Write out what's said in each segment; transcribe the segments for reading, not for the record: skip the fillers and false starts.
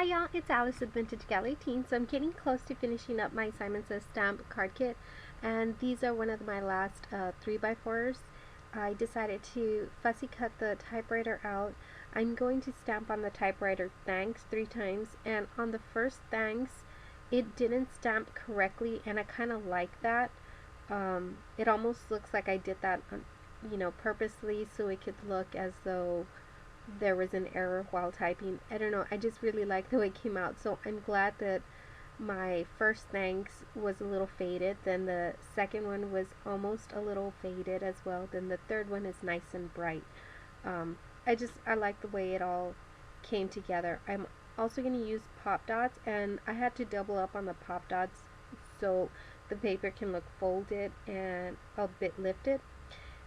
y'all, it's Alice with Vintage Gallery Teen. So I'm getting close to finishing up my Simon Says stamp card kit, and these are one of my last 3x4s. I decided to fussy cut the typewriter out. I'm going to stamp on the typewriter thanks 3 times, and on the first thanks it didn't stamp correctly, and I kind of like that. It almost looks like I did that purposely, so it could look as though there was an error while typing. I don't know, I just really like the way it came out, so I'm glad that my first thanks was a little faded, then the second one was almost a little faded as well, then the third one is nice and bright. I like the way it all came together. I'm also going to use pop dots, and I had to double up on the pop dots so the paper can look folded and a bit lifted.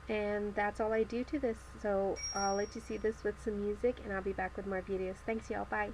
And that's all I do to this, so I'll let you see this with some music, and I'll be back with more videos. Thanks y'all, bye.